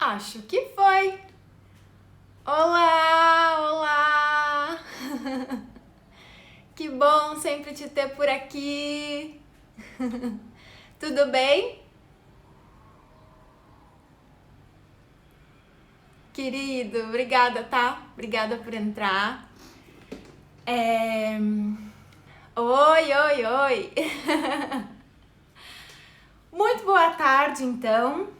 Acho que foi. Olá, olá! Que bom sempre te ter por aqui. Tudo bem? Querido, obrigada, tá? Obrigada por entrar. Oi, oi, oi! Muito boa tarde, então.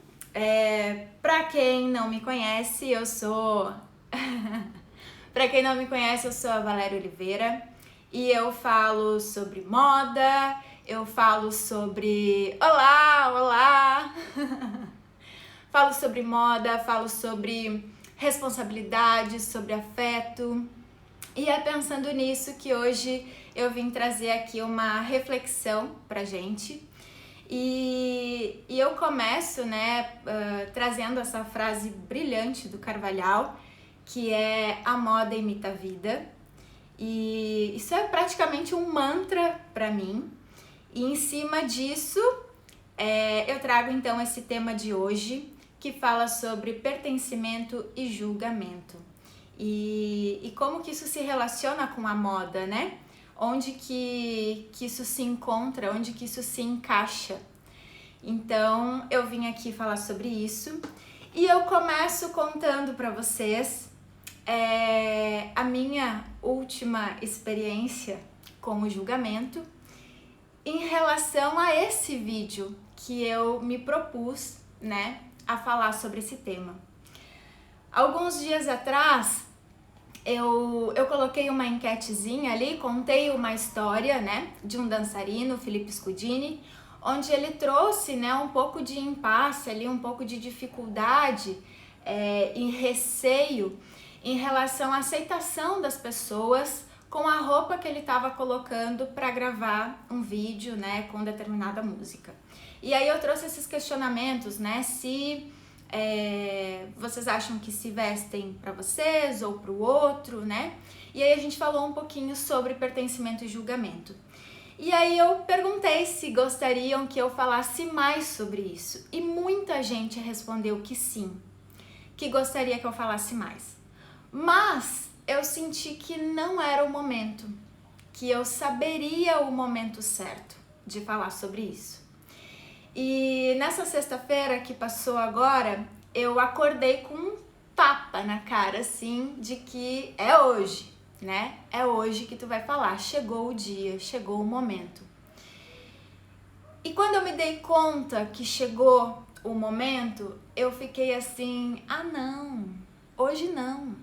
Pra quem não me conhece, eu sou... Pra quem não me conhece, eu sou a Valéria Oliveira e eu falo sobre moda, eu falo sobre... Olá, olá! Falo sobre moda, falo sobre responsabilidade, sobre afeto. E é pensando nisso que hoje eu vim trazer aqui uma reflexão pra gente. E eu começo, trazendo essa frase brilhante do Carvalhal, que é: a moda imita a vida. E isso é praticamente um mantra pra mim. E em cima disso, eu trago então esse tema de hoje, que fala sobre pertencimento e julgamento. E como que isso se relaciona com a moda, né? Onde que isso se encontra, onde que isso se encaixa. Então, eu vim aqui falar sobre isso. E eu começo contando para vocês a minha última experiência com o julgamento em relação a esse vídeo que eu me propus, né, a falar sobre esse tema. Alguns dias atrás, eu coloquei uma enquetezinha ali, contei uma história, né, de um dançarino, Felipe Scudini, onde ele trouxe, né, um pouco de impasse ali, um pouco de dificuldade e receio em relação à aceitação das pessoas com a roupa que ele estava colocando para gravar um vídeo, né, com determinada música. E aí eu trouxe esses questionamentos, né, se vocês acham que se vestem para vocês ou para o outro, né? E aí a gente falou um pouquinho sobre pertencimento e julgamento. E aí eu perguntei se gostariam que eu falasse mais sobre isso. E muita gente respondeu que sim, que gostaria que eu falasse mais. Mas eu senti que não era o momento, que eu saberia o momento certo de falar sobre isso. E nessa sexta-feira que passou agora, eu acordei com um tapa na cara, assim, de que é hoje, né? É hoje que tu vai falar, chegou o dia, chegou o momento. E quando eu me dei conta que chegou o momento, eu fiquei assim, não, hoje não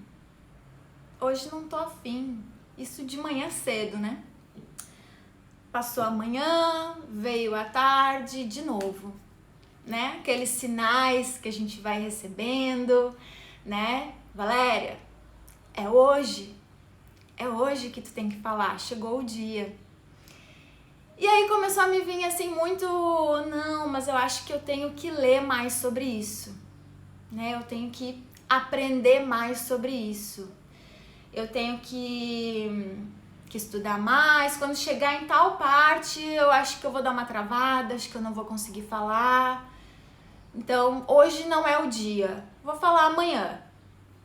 tô afim, isso de manhã cedo, né? Passou a manhã, veio a tarde, de novo, né? Aqueles sinais que a gente vai recebendo, né? Valéria, é hoje que tu tem que falar, chegou o dia. E aí começou a me vir assim muito, não, mas eu acho que eu tenho que ler mais sobre isso, né? Eu tenho que aprender mais sobre isso. Eu tenho que estudar mais. Quando chegar em tal parte, eu acho que eu vou dar uma travada, acho que eu não vou conseguir falar. Então, hoje não é o dia. Vou falar amanhã.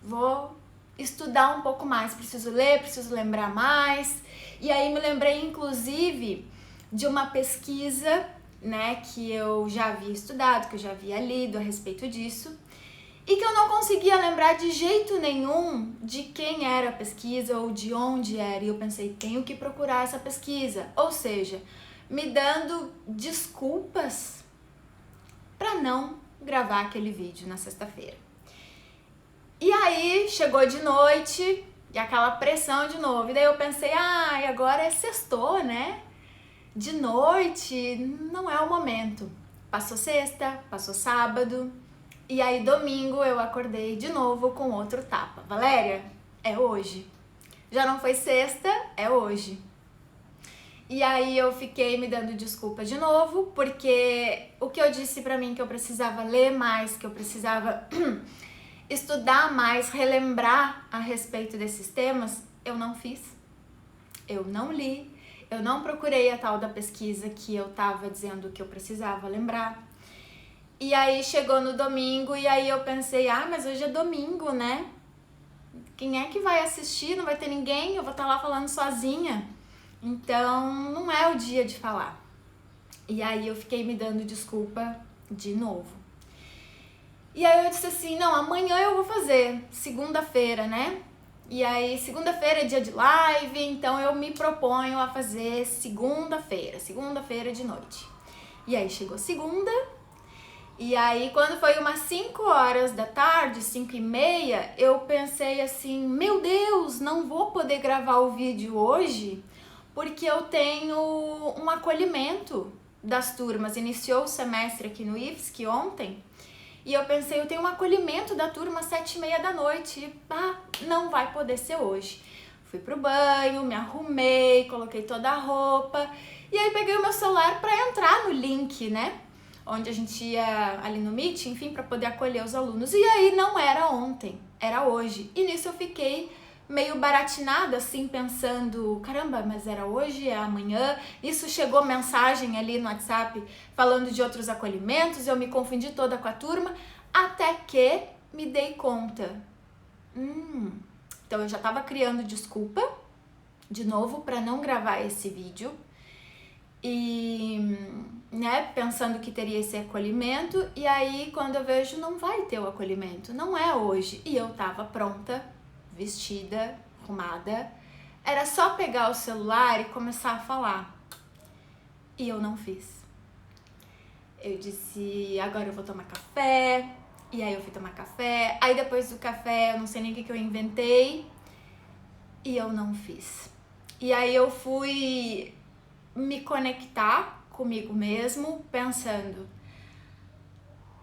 Vou estudar um pouco mais. Preciso ler, preciso lembrar mais. E aí me lembrei, inclusive, de uma pesquisa, né, que eu já havia estudado, que eu já havia lido a respeito disso. E que eu não conseguia lembrar de jeito nenhum de quem era a pesquisa ou de onde era. E eu pensei, tenho que procurar essa pesquisa. Ou seja, me dando desculpas para não gravar aquele vídeo na sexta-feira. E aí, chegou de noite e aquela pressão de novo. E daí eu pensei, e agora é sextou, né? De noite não é o momento. Passou sexta, passou sábado... E aí, domingo, eu acordei de novo com outro tapa. Valéria, é hoje. Já não foi sexta, é hoje. E aí, eu fiquei me dando desculpa de novo, porque o que eu disse pra mim que eu precisava ler mais, que eu precisava estudar mais, relembrar a respeito desses temas, eu não fiz. Eu não li, eu não procurei a tal da pesquisa que eu tava dizendo que eu precisava lembrar. E aí chegou no domingo e aí eu pensei, mas hoje é domingo, né? Quem é que vai assistir? Não vai ter ninguém, eu vou estar lá falando sozinha. Então, não é o dia de falar. E aí eu fiquei me dando desculpa de novo. E aí eu disse assim, não, amanhã eu vou fazer, segunda-feira, né? E aí, segunda-feira é dia de live, então eu me proponho a fazer segunda-feira de noite. E aí chegou segunda, e aí quando foi umas 5 horas da tarde, 5h30, eu pensei assim, meu Deus, não vou poder gravar o vídeo hoje, porque eu tenho um acolhimento das turmas. Iniciou o semestre aqui no IFSC ontem, e eu pensei, eu tenho um acolhimento da turma às 7h30 da noite, não vai poder ser hoje. Fui pro banho, me arrumei, coloquei toda a roupa, e aí peguei o meu celular para entrar no link, né? Onde a gente ia ali no Meet, enfim, para poder acolher os alunos. E aí não era ontem, era hoje. E nisso eu fiquei meio baratinada, assim, pensando, caramba, mas era hoje, é amanhã. Isso chegou mensagem ali no WhatsApp falando de outros acolhimentos, eu me confundi toda com a turma, até que me dei conta. Então eu já estava criando desculpa, de novo, para não gravar esse vídeo. E, né, pensando que teria esse acolhimento, e aí quando eu vejo, não vai ter o acolhimento, não é hoje. E eu tava pronta, vestida, arrumada, era só pegar o celular e começar a falar. E eu não fiz. Eu disse, agora eu vou tomar café, e aí eu fui tomar café, aí depois do café eu não sei nem o que eu inventei, e eu não fiz. E aí eu fui me conectar comigo mesmo, pensando,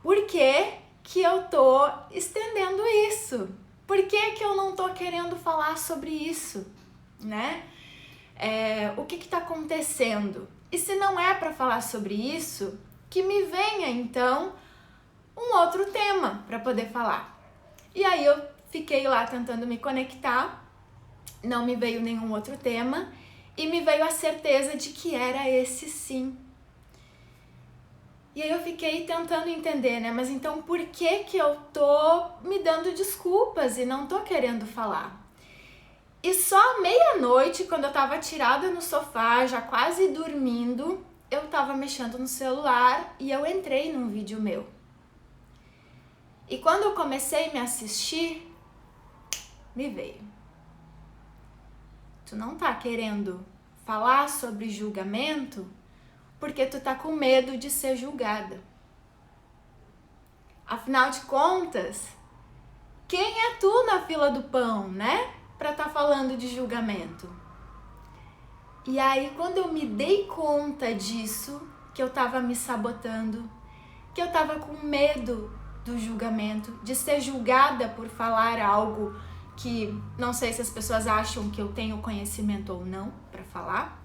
por que que eu tô estendendo isso? Por que que eu não tô querendo falar sobre isso, né? O que que tá acontecendo? E se não é para falar sobre isso, que me venha então um outro tema para poder falar. E aí eu fiquei lá tentando me conectar, não me veio nenhum outro tema, e me veio a certeza de que era esse sim. E aí eu fiquei tentando entender, né? Mas então por que que eu tô me dando desculpas e não tô querendo falar? E só à meia-noite, quando eu tava tirada no sofá, já quase dormindo, eu tava mexendo no celular e eu entrei num vídeo meu. E quando eu comecei a me assistir, me veio. Tu não tá querendo falar sobre julgamento porque tu tá com medo de ser julgada. Afinal de contas, quem é tu na fila do pão, né? Pra tá falando de julgamento. E aí, quando eu me dei conta disso, que eu tava me sabotando, que eu tava com medo do julgamento, de ser julgada por falar algo que não sei se as pessoas acham que eu tenho conhecimento ou não para falar.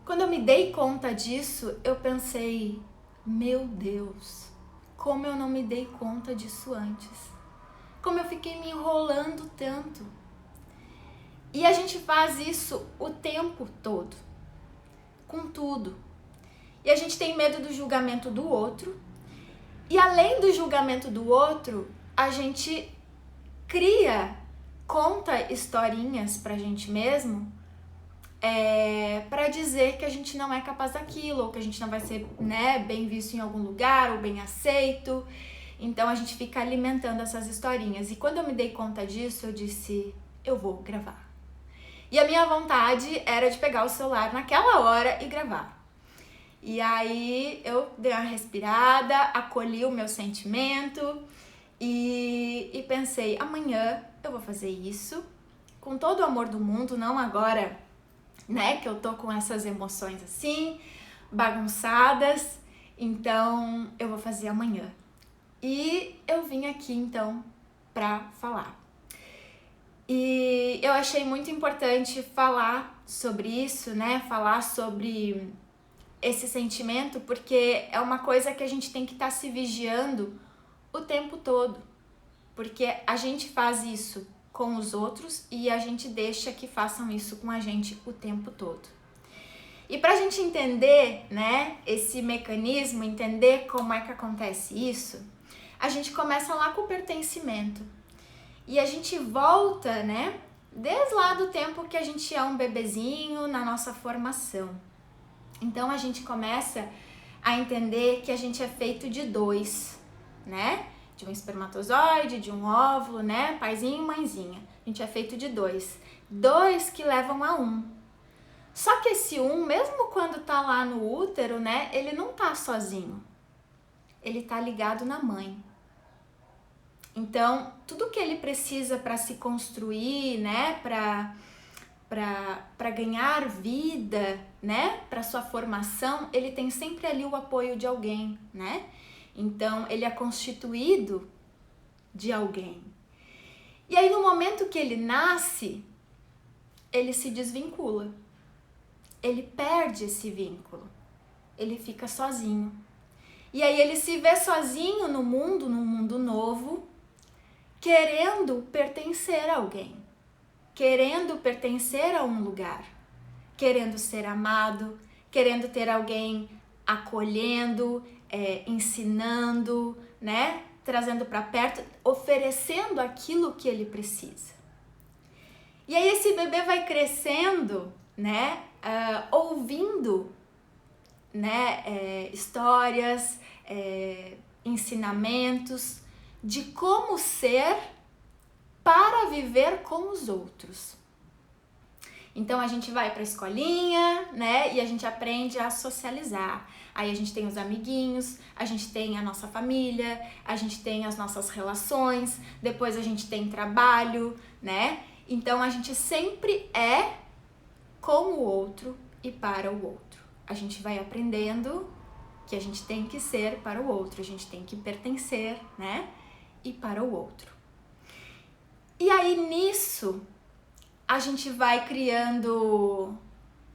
Quando eu me dei conta disso, eu pensei, meu Deus, como eu não me dei conta disso antes. Como eu fiquei me enrolando tanto. E a gente faz isso o tempo todo, com tudo. E a gente tem medo do julgamento do outro. E além do julgamento do outro, a gente conta historinhas pra gente mesmo, pra dizer que a gente não é capaz daquilo, ou que a gente não vai ser, né, bem visto em algum lugar, ou bem aceito. Então a gente fica alimentando essas historinhas. E quando eu me dei conta disso, eu disse, eu vou gravar. E a minha vontade era de pegar o celular naquela hora e gravar. E aí eu dei uma respirada, acolhi o meu sentimento e pensei, amanhã eu vou fazer isso com todo o amor do mundo, não agora, né, que eu tô com essas emoções assim, bagunçadas, então eu vou fazer amanhã. E eu vim aqui então pra falar. E eu achei muito importante falar sobre isso, né, falar sobre esse sentimento, porque é uma coisa que a gente tem que estar se vigiando o tempo todo, porque a gente faz isso com os outros e a gente deixa que façam isso com a gente o tempo todo. E pra gente entender, né, esse mecanismo, entender como é que acontece isso, a gente começa lá com o pertencimento. E a gente volta, né, desde lá do tempo que a gente é um bebezinho na nossa formação. Então a gente começa a entender que a gente é feito de dois, né? De um espermatozoide, de um óvulo, né? Paizinho e mãezinha. A gente é feito de dois. Dois que levam a um. Só que esse um, mesmo quando tá lá no útero, né? Ele não tá sozinho. Ele tá ligado na mãe. Então, tudo que ele precisa para se construir, né? Para ganhar vida, né? Para sua formação, ele tem sempre ali o apoio de alguém, né? Então, ele é constituído de alguém. E aí, no momento que ele nasce, ele se desvincula. Ele perde esse vínculo. Ele fica sozinho. E aí, ele se vê sozinho no mundo, num mundo novo, querendo pertencer a alguém. Querendo pertencer a um lugar. Querendo ser amado, querendo ter alguém acolhendo, ensinando, né? Trazendo para perto, oferecendo aquilo que ele precisa. E aí esse bebê vai crescendo, né? Ouvindo, né? Histórias, ensinamentos de como ser para viver com os outros. Então a gente vai para a escolinha, né? E a gente aprende a socializar. Aí a gente tem os amiguinhos, a gente tem a nossa família, a gente tem as nossas relações, depois a gente tem trabalho, né? Então a gente sempre é com o outro e para o outro. A gente vai aprendendo que a gente tem que ser para o outro, a gente tem que pertencer, né? E para o outro. E aí nisso a gente vai criando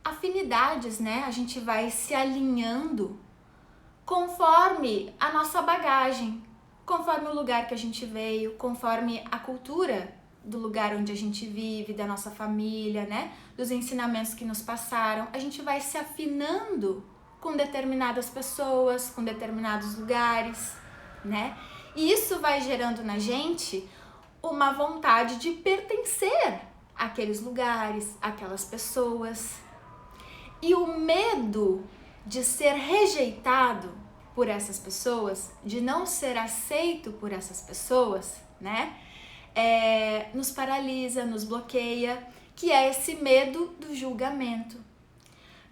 afinidades, né? A gente vai se alinhando conforme a nossa bagagem, conforme o lugar que a gente veio, conforme a cultura do lugar onde a gente vive, da nossa família, né? Dos ensinamentos que nos passaram. A gente vai se afinando com determinadas pessoas, com determinados lugares, né? E isso vai gerando na gente uma vontade de pertencer àqueles lugares, àquelas pessoas. E o medo de ser rejeitado por essas pessoas, de não ser aceito por essas pessoas, né? Nos paralisa, nos bloqueia, que é esse medo do julgamento.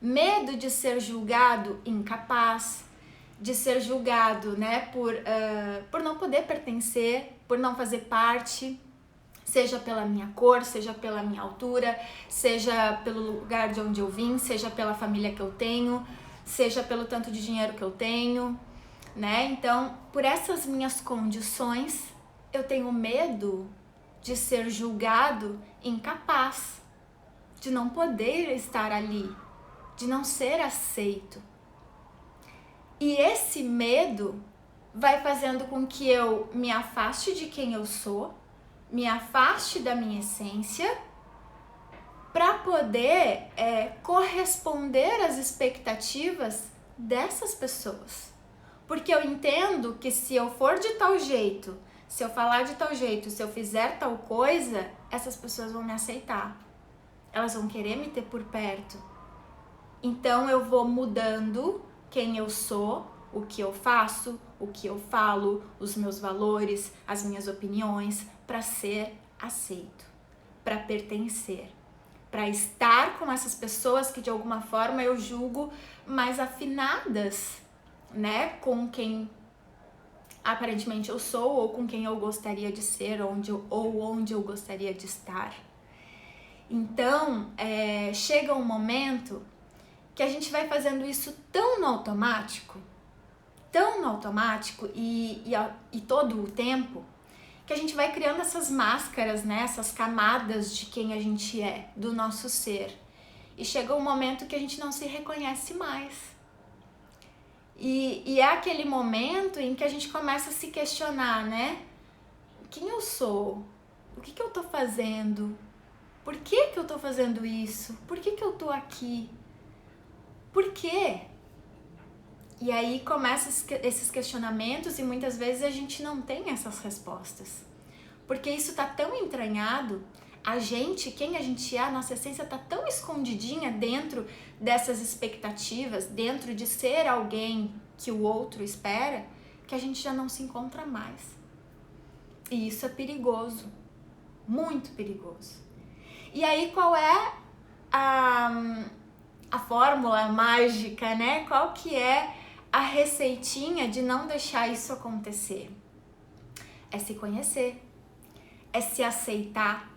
Medo de ser julgado incapaz, de ser julgado, né, por não poder pertencer, por não fazer parte, seja pela minha cor, seja pela minha altura, seja pelo lugar de onde eu vim, seja pela família que eu tenho, seja pelo tanto de dinheiro que eu tenho, né? Então, por essas minhas condições, eu tenho medo de ser julgado incapaz, de não poder estar ali, de não ser aceito. E esse medo vai fazendo com que eu me afaste de quem eu sou, me afaste da minha essência, para poder corresponder às expectativas dessas pessoas. Porque eu entendo que se eu for de tal jeito, se eu falar de tal jeito, se eu fizer tal coisa, essas pessoas vão me aceitar. Elas vão querer me ter por perto. Então eu vou mudando quem eu sou, o que eu faço, o que eu falo, os meus valores, as minhas opiniões, para ser aceito, para pertencer, para estar com essas pessoas que de alguma forma eu julgo mais afinadas, né, com quem aparentemente eu sou ou com quem eu gostaria de ser, onde eu gostaria de estar. Então, chega um momento que a gente vai fazendo isso tão no automático e todo o tempo, que a gente vai criando essas máscaras, né, essas camadas de quem a gente é, do nosso ser. E chega um momento que a gente não se reconhece mais. E é aquele momento em que a gente começa a se questionar, né? Quem eu sou? O que eu tô fazendo? Por que eu tô fazendo isso? Por que eu tô aqui? Por quê? E aí começam esses questionamentos e muitas vezes a gente não tem essas respostas. Porque isso tá tão entranhado, quem a gente é, a nossa essência tá tão escondidinha dentro dessas expectativas, dentro de ser alguém que o outro espera, que a gente já não se encontra mais. E isso é perigoso, muito perigoso. E aí qual é a fórmula mágica, né? Qual que é a receitinha de não deixar isso acontecer? É se conhecer, é se aceitar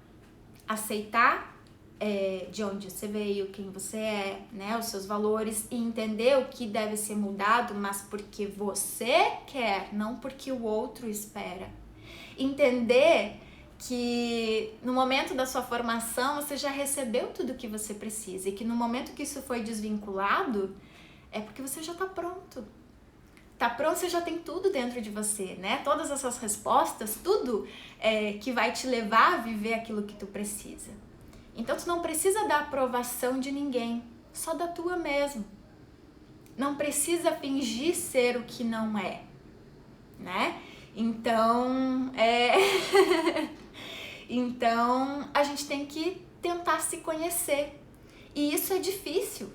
de onde você veio, quem você é, né, os seus valores, e entender o que deve ser mudado, mas porque você quer, não porque o outro espera. Entender que no momento da sua formação você já recebeu tudo o que você precisa e que no momento que isso foi desvinculado é porque você já tá pronto. Tá pronto, você já tem tudo dentro de você, né? Todas essas respostas, tudo que vai te levar a viver aquilo que tu precisa. Então tu não precisa da aprovação de ninguém, só da tua mesmo. Não precisa fingir ser o que não é, né? Então, então a gente tem que tentar se conhecer. E isso é difícil.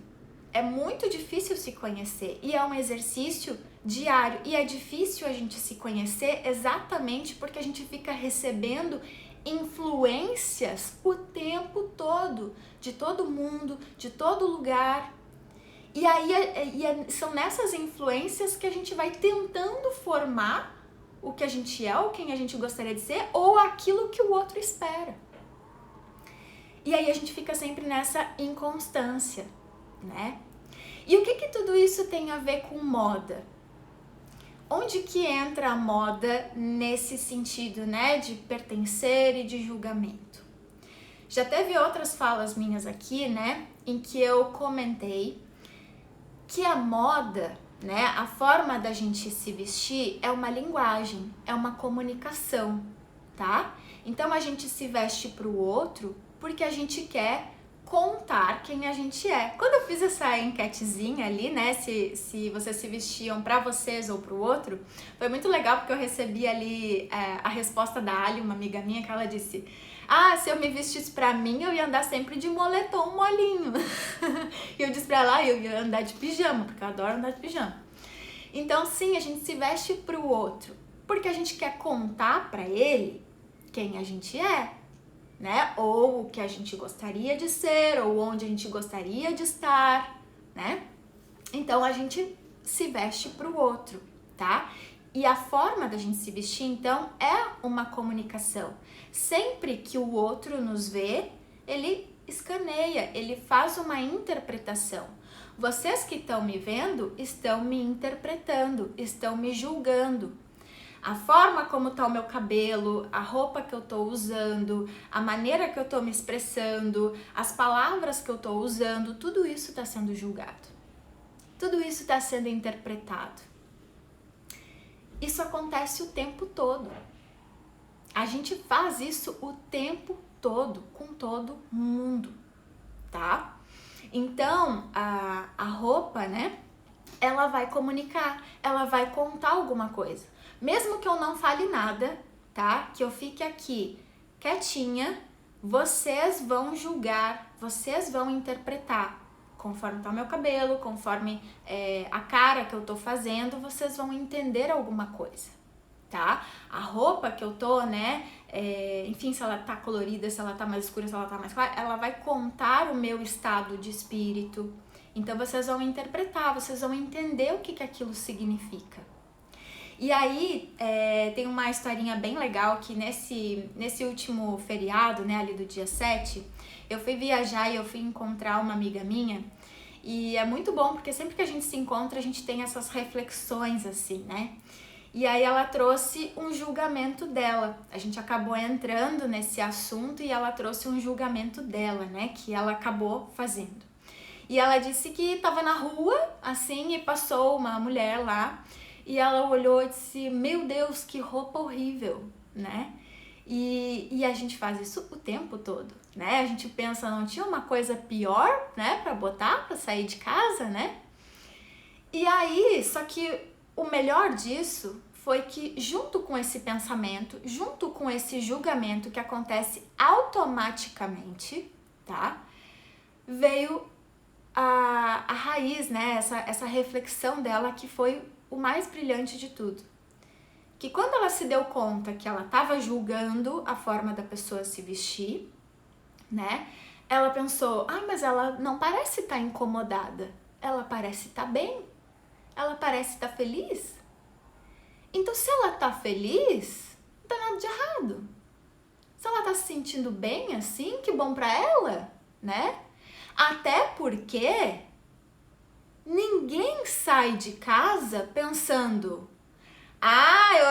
É muito difícil se conhecer e é um exercício diário. E é difícil a gente se conhecer exatamente porque a gente fica recebendo influências o tempo todo, de todo mundo, de todo lugar. E aí são nessas influências que a gente vai tentando formar o que a gente é, ou quem a gente gostaria de ser, ou aquilo que o outro espera. E aí a gente fica sempre nessa inconstância, né? E o que tudo isso tem a ver com moda? Onde que entra a moda nesse sentido, né, de pertencer e de julgamento? Já teve outras falas minhas aqui, né, em que eu comentei que a moda, né, a forma da gente se vestir é uma linguagem, é uma comunicação, tá? Então a gente se veste pro outro porque a gente quer contar quem a gente é. Quando eu fiz essa enquetezinha ali, né, se vocês se vestiam pra vocês ou pro outro, foi muito legal porque eu recebi ali a resposta da Ali, uma amiga minha, que ela disse: se eu me vestisse pra mim, eu ia andar sempre de moletom molinho. E eu disse pra ela, eu ia andar de pijama, porque eu adoro andar de pijama. Então sim, a gente se veste pro outro, porque a gente quer contar pra ele quem a gente é, né? Ou o que a gente gostaria de ser, ou onde a gente gostaria de estar, né? Então a gente se veste pro outro, tá? E a forma da gente se vestir, então, é uma comunicação. Sempre que o outro nos vê, ele escaneia, ele faz uma interpretação. Vocês que estão me vendo estão me interpretando, estão me julgando. A forma como tá o meu cabelo, a roupa que eu tô usando, a maneira que eu tô me expressando, as palavras que eu tô usando, tudo isso tá sendo julgado. Tudo isso tá sendo interpretado. Isso acontece o tempo todo. A gente faz isso o tempo todo, com todo mundo, tá? Então, a roupa, né, ela vai comunicar, ela vai contar alguma coisa. Mesmo que eu não fale nada, tá? Que eu fique aqui quietinha, vocês vão julgar, vocês vão interpretar. Conforme tá o meu cabelo, conforme a cara que eu tô fazendo, vocês vão entender alguma coisa, tá? A roupa que eu tô, né, enfim, se ela tá colorida, se ela tá mais escura, se ela tá mais clara, ela vai contar o meu estado de espírito. Então vocês vão interpretar, vocês vão entender o que aquilo significa. E aí, tem uma historinha bem legal que nesse último feriado, né, ali do dia 7, eu fui viajar e eu fui encontrar uma amiga minha. E é muito bom, porque sempre que a gente se encontra, a gente tem essas reflexões, assim, né? E aí ela trouxe um julgamento dela. A gente acabou entrando nesse assunto e ela trouxe um julgamento dela, né, que ela acabou fazendo. E ela disse que estava na rua, assim, e passou uma mulher lá. E ela olhou e disse, meu Deus, que roupa horrível, né? E a gente faz isso o tempo todo, né? A gente pensa, não tinha uma coisa pior, né, pra botar, pra sair de casa, né? E aí, só que o melhor disso foi que junto com esse pensamento, junto com esse julgamento que acontece automaticamente, tá? Veio a raiz, né? Essa reflexão dela que foi o mais brilhante de tudo. Que quando ela se deu conta que ela estava julgando a forma da pessoa se vestir, né? Ela pensou, mas ela não parece estar incomodada, ela parece estar bem, ela parece estar feliz. Então, se ela tá feliz, não tá nada de errado. Se ela tá se sentindo bem assim, que bom pra ela, né? Até porque ninguém sai de casa pensando,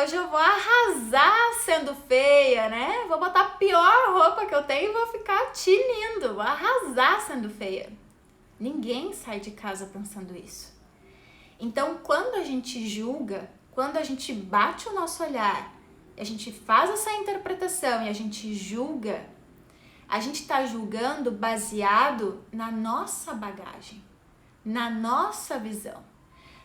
hoje eu vou arrasar sendo feia, né? Vou botar a pior roupa que eu tenho e vou ficar tinindo, vou arrasar sendo feia. Ninguém sai de casa pensando isso. Então, quando a gente julga, quando a gente bate o nosso olhar, a gente faz essa interpretação e a gente julga, a gente está julgando baseado na nossa bagagem, na nossa visão,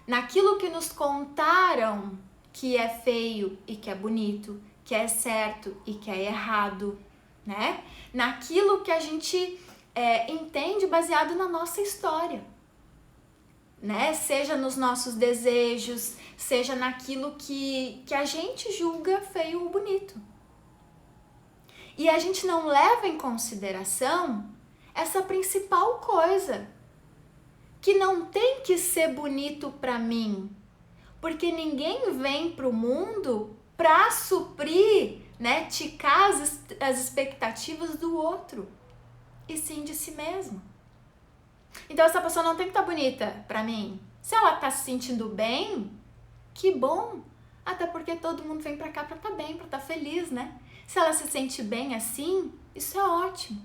naquilo que nos contaram que é feio e que é bonito, que é certo e que é errado, né? Naquilo que a gente entende baseado na nossa história. Né? Seja nos nossos desejos, seja naquilo que a gente julga feio ou bonito. E a gente não leva em consideração essa principal coisa, que não tem que ser bonito para mim, porque ninguém vem para o mundo para suprir, né, ticar as expectativas do outro, e sim de si mesmo. Então essa pessoa não tem que estar bonita pra mim. Se ela tá se sentindo bem, que bom. Até porque todo mundo vem pra cá pra estar bem, pra estar feliz, né? Se ela se sente bem assim, isso é ótimo.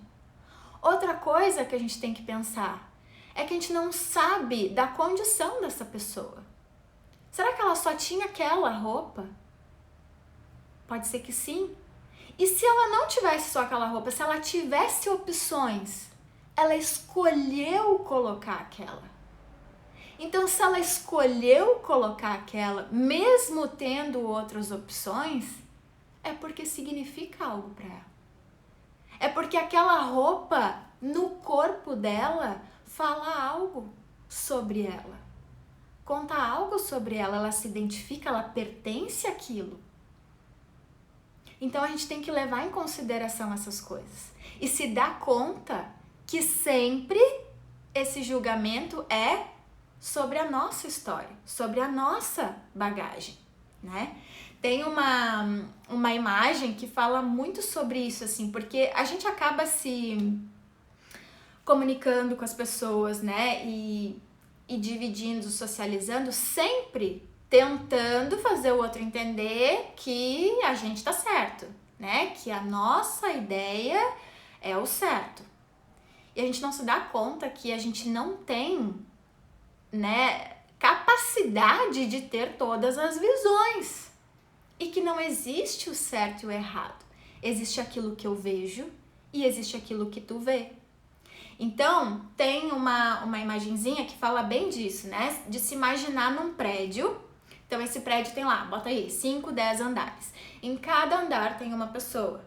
Outra coisa que a gente tem que pensar é que a gente não sabe da condição dessa pessoa. Será que ela só tinha aquela roupa? Pode ser que sim. E se ela não tivesse só aquela roupa, se ela tivesse opções, ela escolheu colocar aquela. Então, se ela escolheu colocar aquela, mesmo tendo outras opções, é porque significa algo para ela. É porque aquela roupa no corpo dela fala algo sobre ela. Conta algo sobre ela, ela se identifica, ela pertence àquilo. Então, a gente tem que levar em consideração essas coisas. E se dar conta que sempre esse julgamento é sobre a nossa história, sobre a nossa bagagem, né? Tem uma imagem que fala muito sobre isso, assim, porque a gente acaba se comunicando com as pessoas, né? E dividindo, socializando, sempre tentando fazer o outro entender que a gente tá certo, né? Que a nossa ideia é o certo. E a gente não se dá conta que a gente não tem, né, capacidade de ter todas as visões. E que não existe o certo e o errado. Existe aquilo que eu vejo e existe aquilo que tu vê. Então, tem uma imagenzinha que fala bem disso, né? De se imaginar num prédio. Então, esse prédio tem lá, bota aí, 5, 10 andares. Em cada andar tem uma pessoa.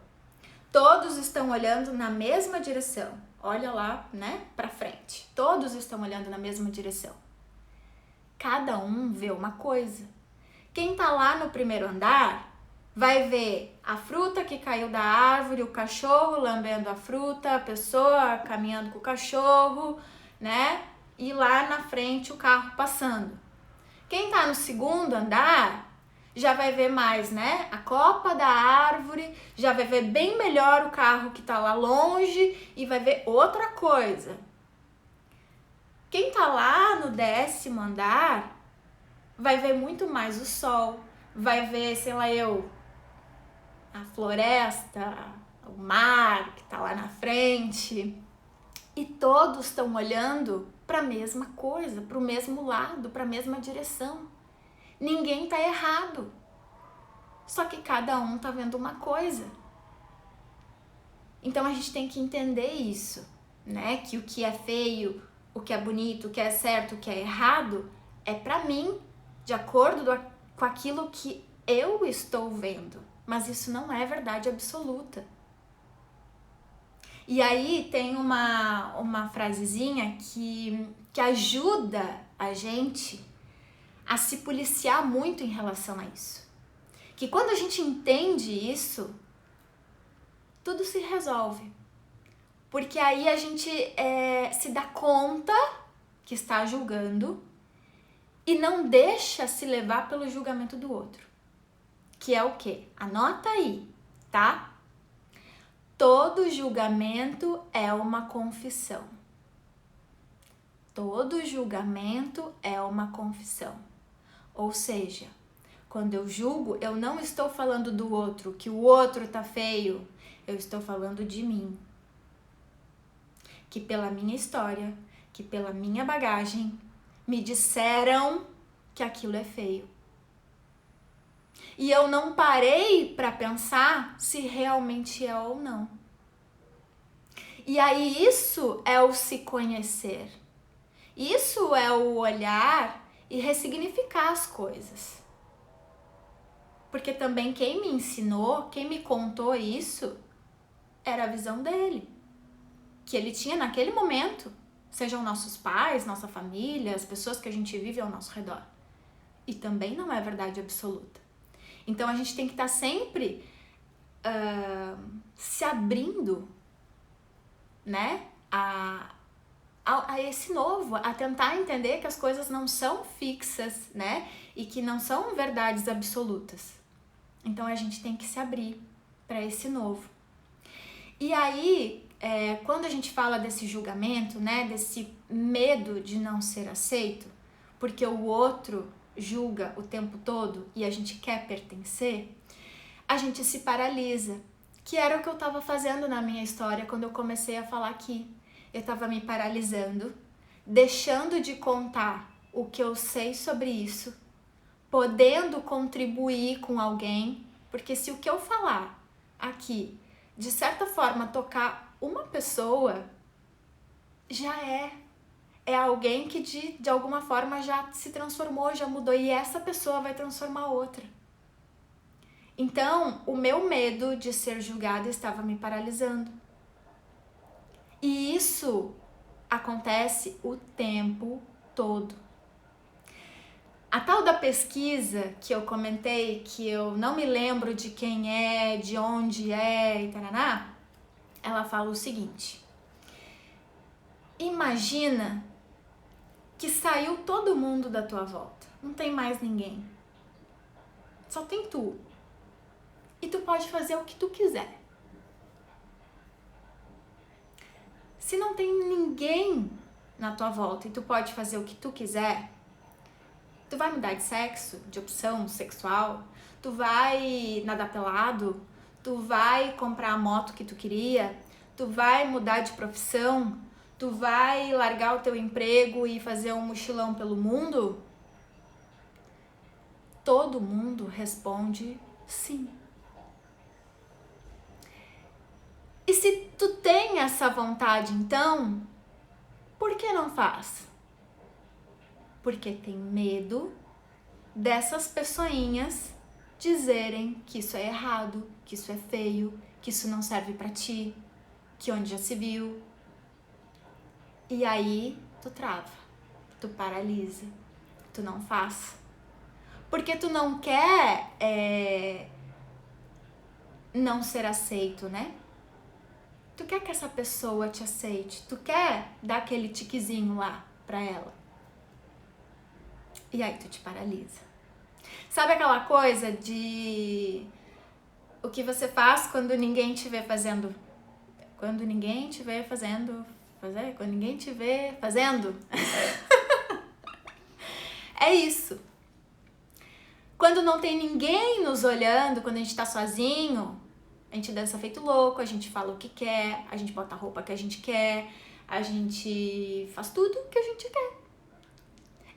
Todos estão olhando na mesma direção. Olha lá, né, pra frente. Todos estão olhando na mesma direção. Cada um vê uma coisa. Quem tá lá no primeiro andar vai ver a fruta que caiu da árvore, o cachorro lambendo a fruta, a pessoa caminhando com o cachorro, né? E lá na frente o carro passando. Quem tá no segundo andar já vai ver mais, né? A copa da árvore, já vai ver bem melhor o carro que tá lá longe e vai ver outra coisa. Quem tá lá no 10º andar vai ver muito mais o sol, vai ver, sei lá a floresta, o mar que tá lá na frente. E todos estão olhando para a mesma coisa, para o mesmo lado, para a mesma direção. Ninguém tá errado. Só que cada um tá vendo uma coisa. Então a gente tem que entender isso, né? Que o que é feio, o que é bonito, o que é certo, o que é errado, é pra mim, de acordo com aquilo que eu estou vendo. Mas isso não é verdade absoluta. E aí tem uma frasezinha que ajuda a gente a se policiar muito em relação a isso. Que quando a gente entende isso, tudo se resolve. Porque aí a gente se dá conta que está julgando e não deixa se levar pelo julgamento do outro. Que é o quê? Anota aí, tá? Todo julgamento é uma confissão. Todo julgamento é uma confissão. Ou seja, quando eu julgo, eu não estou falando do outro, que o outro tá feio. Eu estou falando de mim. Que pela minha história, que pela minha bagagem, me disseram que aquilo é feio. E eu não parei para pensar se realmente é ou não. E aí isso é o se conhecer. Isso é o olhar e ressignificar as coisas. Porque também quem me ensinou, quem me contou isso, era a visão dele. Que ele tinha naquele momento, sejam nossos pais, nossa família, as pessoas que a gente vive ao nosso redor. E também não é verdade absoluta. Então a gente tem que estar sempre se abrindo, né, a esse novo, a tentar entender que as coisas não são fixas, né, e que não são verdades absolutas. Então a gente tem que se abrir para esse novo. E aí, quando a gente fala desse julgamento, né, desse medo de não ser aceito, porque o outro julga o tempo todo e a gente quer pertencer, a gente se paralisa, que era o que eu estava fazendo na minha história quando eu comecei a falar aqui. Eu estava me paralisando, deixando de contar o que eu sei sobre isso, podendo contribuir com alguém, porque se o que eu falar aqui, de certa forma, tocar uma pessoa, já é alguém que de alguma forma já se transformou, já mudou, e essa pessoa vai transformar outra. Então, o meu medo de ser julgada estava me paralisando. E isso acontece o tempo todo. A tal da pesquisa que eu comentei, que eu não me lembro de quem é, de onde é e taraná, ela fala o seguinte: imagina que saiu todo mundo da tua volta, não tem mais ninguém, só tem tu, e tu pode fazer o que tu quiser. Se não tem ninguém na tua volta e tu pode fazer o que tu quiser, tu vai mudar de sexo, de opção sexual, tu vai nadar pelado, tu vai comprar a moto que tu queria, tu vai mudar de profissão, tu vai largar o teu emprego e fazer um mochilão pelo mundo? Todo mundo responde sim. E se tu tem essa vontade, então, por que não faz? Porque tem medo dessas pessoinhas dizerem que isso é errado, que isso é feio, que isso não serve pra ti, que onde já se viu. E aí tu trava, tu paralisa, tu não faz. Porque tu não quer não ser aceito, né? Tu quer que essa pessoa te aceite, tu quer dar aquele tiquezinho lá pra ela. E aí tu te paralisa. Sabe aquela coisa de o que você faz quando ninguém te vê fazendo? Quando ninguém te vê fazendo... Quando ninguém te vê fazendo? É isso. Quando não tem ninguém nos olhando, quando a gente tá sozinho, a gente dança feito louco, a gente fala o que quer, a gente bota a roupa que a gente quer, a gente faz tudo o que a gente quer.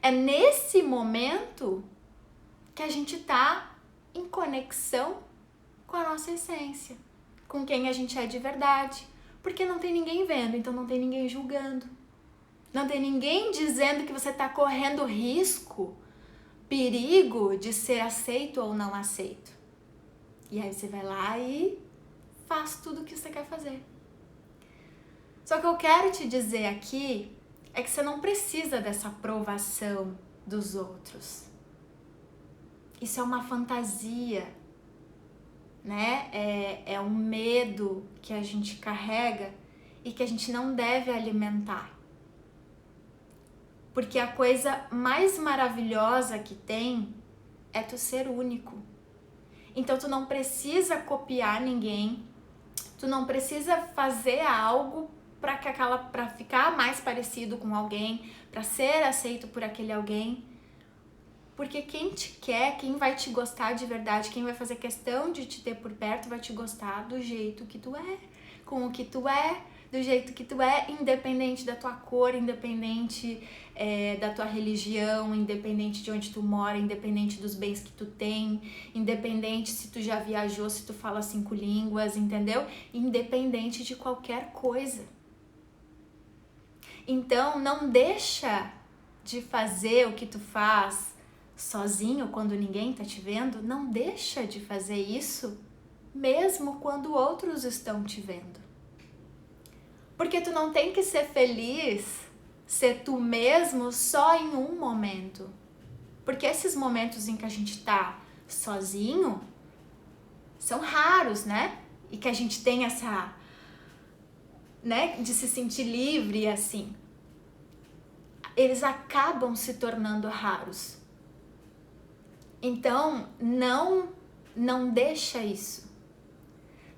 É nesse momento que a gente tá em conexão com a nossa essência. com quem a gente é de verdade. Porque não tem ninguém vendo, então não tem ninguém julgando. Não tem ninguém dizendo que você está correndo risco, perigo de ser aceito ou não aceito. E aí você vai lá e faz tudo o que você quer fazer. Só que eu quero te dizer aqui é que você não precisa dessa aprovação dos outros. Isso é uma fantasia, né? É um medo que a gente carrega e que a gente não deve alimentar. Porque a coisa mais maravilhosa que tem é tu ser único. Então tu não precisa copiar ninguém, tu não precisa fazer algo para ficar mais parecido com alguém, para ser aceito por aquele alguém. Porque quem te quer, quem vai te gostar de verdade, quem vai fazer questão de te ter por perto, vai te gostar do jeito que tu é, com o que tu é, do jeito que tu é, independente da tua cor, independente da tua religião, independente de onde tu mora, independente dos bens que tu tem, independente se tu já viajou, se tu fala 5 línguas, entendeu? Independente de qualquer coisa. Então, não deixa de fazer o que tu faz sozinho quando ninguém tá te vendo, não deixa de fazer isso mesmo quando outros estão te vendo. Porque tu não tem que ser feliz, ser tu mesmo só em um momento. Porque esses momentos em que a gente tá sozinho são raros, né? E que a gente tem essa, né, de se sentir livre assim. Eles acabam se tornando raros. Então, não deixa isso.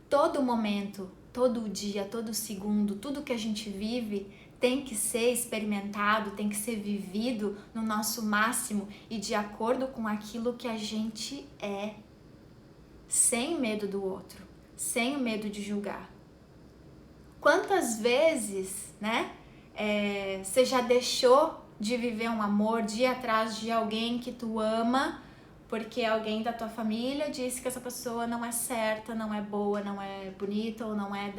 Todo momento, todo dia, todo segundo, tudo que a gente vive tem que ser experimentado, tem que ser vivido no nosso máximo e de acordo com aquilo que a gente é, sem medo do outro, sem o medo de julgar. Quantas vezes, né, você já deixou de viver um amor, de ir atrás de alguém que tu ama, porque alguém da tua família disse que essa pessoa não é certa, não é boa, não é bonita, ou não é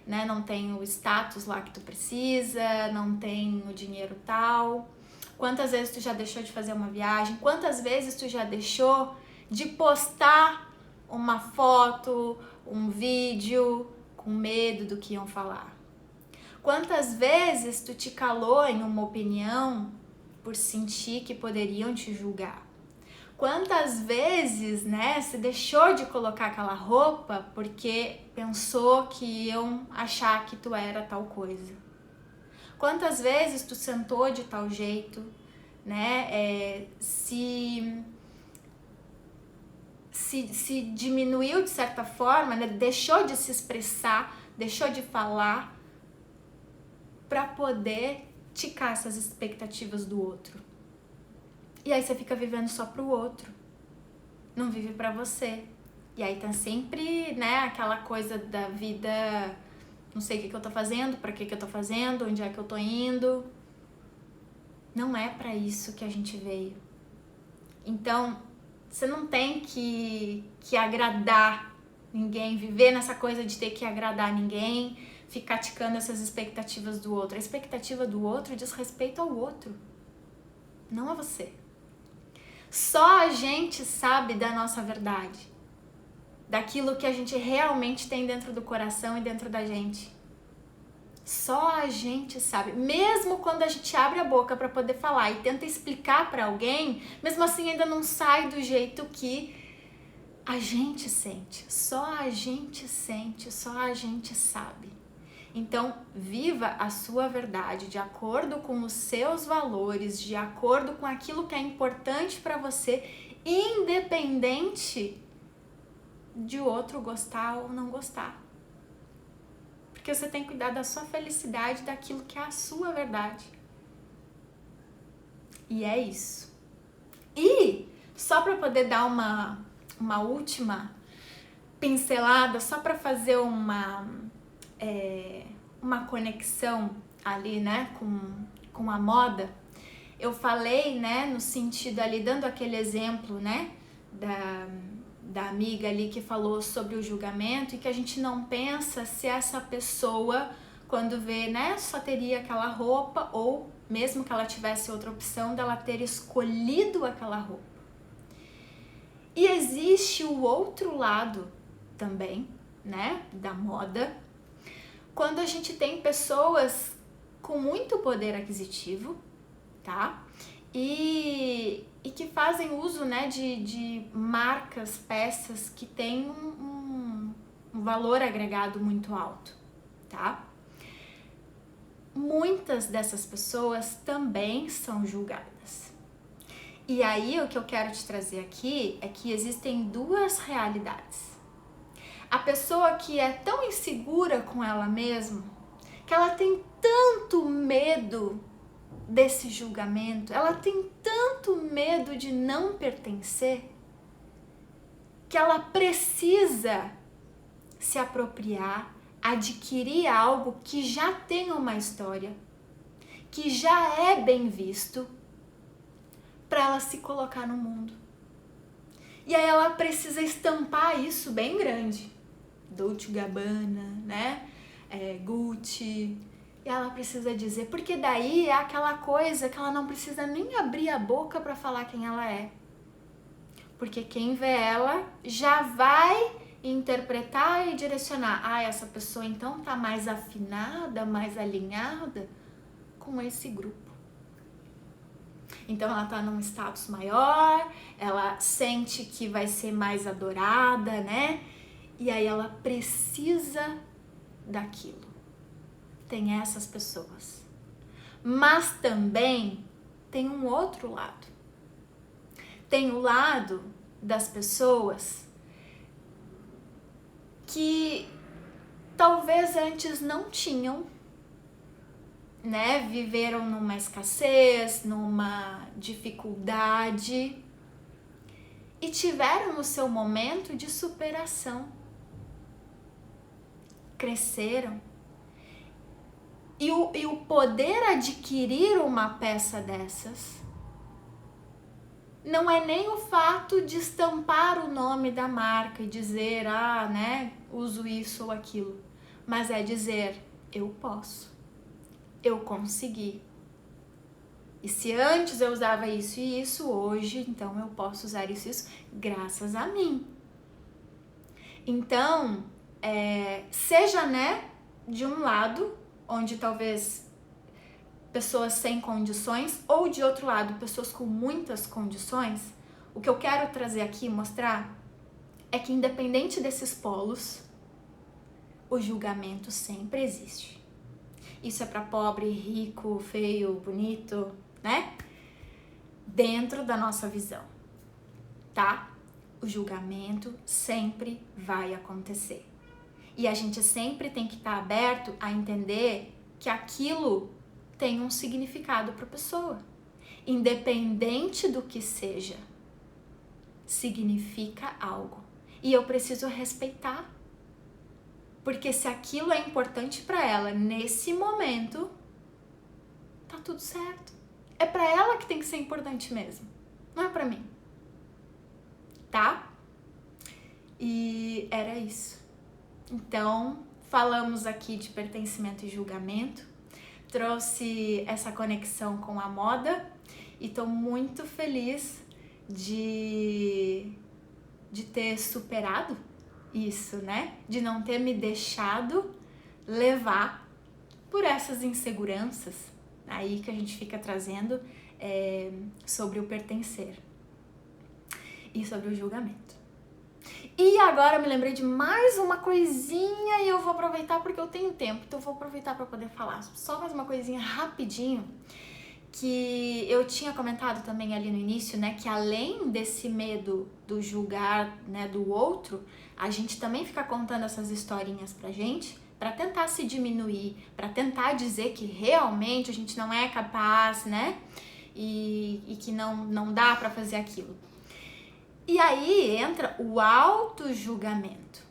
né, não tem o status lá que tu precisa, não tem o dinheiro tal. Quantas vezes tu já deixou de fazer uma viagem? Quantas vezes tu já deixou de postar uma foto, um vídeo, com medo do que iam falar? Quantas vezes tu te calou em uma opinião por sentir que poderiam te julgar? Quantas vezes, né, você deixou de colocar aquela roupa porque pensou que iam achar que tu era tal coisa? Quantas vezes tu sentou de tal jeito, né, se diminuiu de certa forma, né, deixou de se expressar, deixou de falar para poder ticar essas expectativas do outro. E aí você fica vivendo só pro outro, não vive pra você. E aí tá sempre, né, aquela coisa da vida, não sei o que eu tô fazendo, pra que eu tô fazendo, onde é que eu tô indo. Não é pra isso que a gente veio. Então, você não tem que agradar ninguém, viver nessa coisa de ter que agradar ninguém, ficar ticando essas expectativas do outro. A expectativa do outro diz respeito ao outro, não a você. Só a gente sabe da nossa verdade, daquilo que a gente realmente tem dentro do coração e dentro da gente. Só a gente sabe. Mesmo quando a gente abre a boca para poder falar e tenta explicar para alguém, mesmo assim ainda não sai do jeito que a gente sente. Só a gente sente, só a gente sabe. Então, viva a sua verdade de acordo com os seus valores, de acordo com aquilo que é importante para você, independente de outro gostar ou não gostar. Porque você tem que cuidar da sua felicidade, daquilo que é a sua verdade. E é isso. E, só para poder dar uma última pincelada, só para fazer uma conexão ali, né, com a moda, eu falei, né, no sentido ali, dando aquele exemplo, né, da amiga ali que falou sobre o julgamento e que a gente não pensa se essa pessoa, quando vê, né, só teria aquela roupa, ou mesmo que ela tivesse outra opção dela ter escolhido aquela roupa. E existe o outro lado também, né, da moda, quando a gente tem pessoas com muito poder aquisitivo, tá? E que fazem uso, né, de marcas, peças que têm um valor agregado muito alto, tá? Muitas dessas pessoas também são julgadas. E aí o que eu quero te trazer aqui é que existem duas realidades. A pessoa que é tão insegura com ela mesma, que ela tem tanto medo desse julgamento, ela tem tanto medo de não pertencer, que ela precisa se apropriar, adquirir algo que já tem uma história, que já é bem visto, para ela se colocar no mundo. E aí ela precisa estampar isso bem grande. Dolce & Gabbana, né? Gucci. E ela precisa dizer, porque daí é aquela coisa que ela não precisa nem abrir a boca para falar quem ela é. Porque quem vê ela já vai interpretar e direcionar. Ah, essa pessoa então tá mais afinada, mais alinhada com esse grupo. Então ela tá num status maior, ela sente que vai ser mais adorada, né? E aí ela precisa daquilo. Tem essas pessoas. Mas também tem um outro lado. Tem o lado das pessoas que talvez antes não tinham, né? Viveram numa escassez, numa dificuldade e tiveram o seu momento de superação. Cresceram. E o poder adquirir uma peça dessas não é nem o fato de estampar o nome da marca e dizer, né, uso isso ou aquilo, mas é dizer, eu posso, eu consegui. E se antes eu usava isso e isso, hoje, então eu posso usar isso e isso, graças a mim. Então, seja, né, de um lado, onde talvez pessoas sem condições, ou de outro lado, pessoas com muitas condições, o que eu quero trazer aqui e mostrar é que independente desses polos, o julgamento sempre existe. Isso é para pobre, rico, feio, bonito, né? Dentro da nossa visão, tá? O julgamento sempre vai acontecer. E a gente sempre tem que estar aberto a entender que aquilo tem um significado para a pessoa. Independente do que seja, significa algo. E eu preciso respeitar. Porque se aquilo é importante para ela nesse momento, tá tudo certo. É para ela que tem que ser importante mesmo. Não é para mim. Tá? E era isso. Então, falamos aqui de pertencimento e julgamento, trouxe essa conexão com a moda e tô muito feliz de ter superado isso, né? De não ter me deixado levar por essas inseguranças aí que a gente fica trazendo sobre o pertencer e sobre o julgamento. E agora eu me lembrei de mais uma coisinha e eu vou aproveitar porque eu tenho tempo, então eu vou aproveitar para poder falar. Só mais uma coisinha rapidinho que eu tinha comentado também ali no início, né, que além desse medo do julgar, né, do outro, a gente também fica contando essas historinhas pra gente, para tentar se diminuir, para tentar dizer que realmente a gente não é capaz, né, e que não dá para fazer aquilo. E aí entra o auto-julgamento.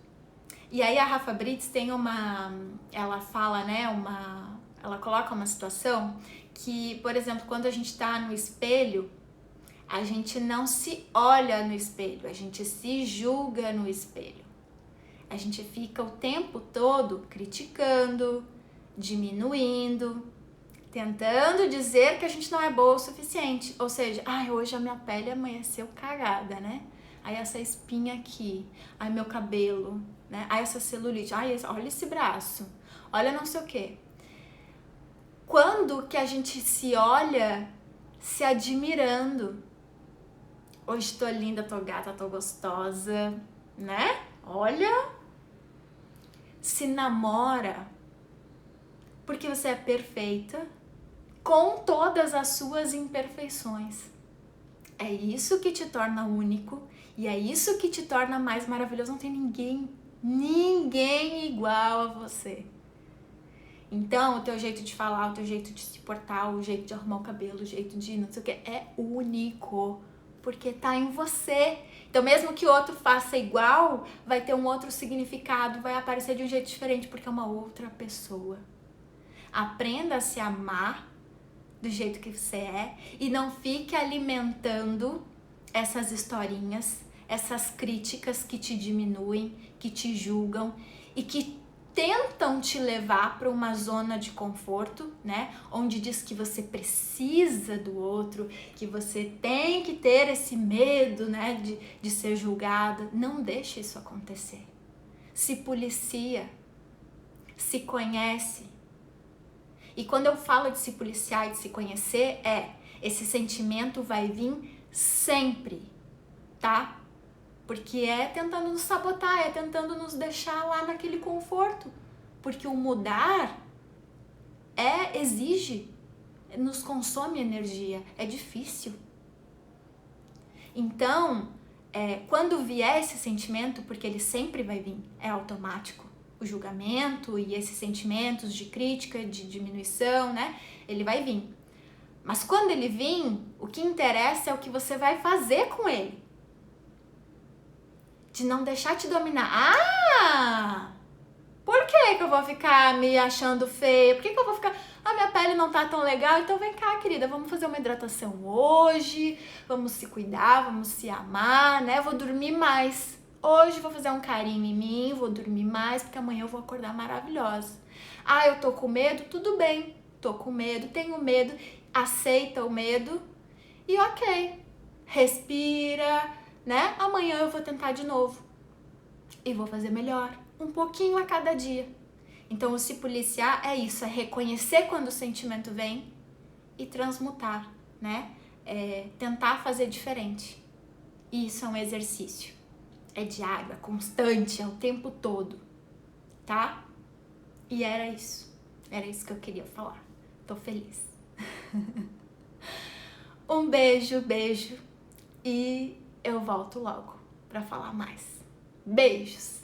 E aí a Rafa Brits tem ela fala, né, ela coloca uma situação que, por exemplo, quando a gente tá no espelho, A gente não se olha no espelho, a gente se julga no espelho. A gente fica o tempo todo criticando, diminuindo, tentando dizer que a gente não é boa o suficiente. Ou seja, hoje a minha pele amanheceu cagada, né? Aí essa espinha aqui, aí meu cabelo, né? Aí essa celulite, olha esse braço, olha não sei o quê. Quando que a gente se olha se admirando? Hoje tô linda, tô gata, tô gostosa, né? Olha, se namora porque você é perfeita com todas as suas imperfeições. É isso que te torna único e é isso que te torna mais maravilhoso. Não tem ninguém igual a você. Então, o teu jeito de falar, o teu jeito de se portar, o jeito de arrumar o cabelo, o jeito de não sei o que, é único, porque tá em você. Então, mesmo que o outro faça igual, vai ter um outro significado, vai aparecer de um jeito diferente, porque é uma outra pessoa. Aprenda a se amar do jeito que você é e não fique alimentando essas historinhas, essas críticas que te diminuem, que te julgam e que tentam te levar para uma zona de conforto, né? Onde diz que você precisa do outro, que você tem que ter esse medo, né? De ser julgada. Não deixe isso acontecer. Se policia, se conhece. E quando eu falo de se policiar e de se conhecer, esse sentimento vai vir sempre, tá? Porque é tentando nos sabotar, é tentando nos deixar lá naquele conforto. Porque o mudar exige, nos consome energia, é difícil. Então, quando vier esse sentimento, porque ele sempre vai vir, é automático, o julgamento e esses sentimentos de crítica, de diminuição, né? Ele vai vir. Mas quando ele vir, o que interessa é o que você vai fazer com ele. De não deixar te dominar. Por que eu vou ficar me achando feia? Por que eu vou ficar... minha pele não tá tão legal, então vem cá, querida, vamos fazer uma hidratação hoje, vamos se cuidar, vamos se amar, né? Vou dormir mais. Hoje vou fazer um carinho em mim, vou dormir mais, porque amanhã eu vou acordar maravilhosa. Eu tô com medo? Tudo bem, tô com medo, tenho medo, aceita o medo e ok, respira, né? Amanhã eu vou tentar de novo e vou fazer melhor, um pouquinho a cada dia. Então, o se policiar é isso, é reconhecer quando o sentimento vem e transmutar, né? Tentar fazer diferente. E isso é um exercício. É diário, é constante, é o tempo todo, tá? E era isso. Era isso que eu queria falar. Tô feliz. Um beijo e eu volto logo pra falar mais. Beijos!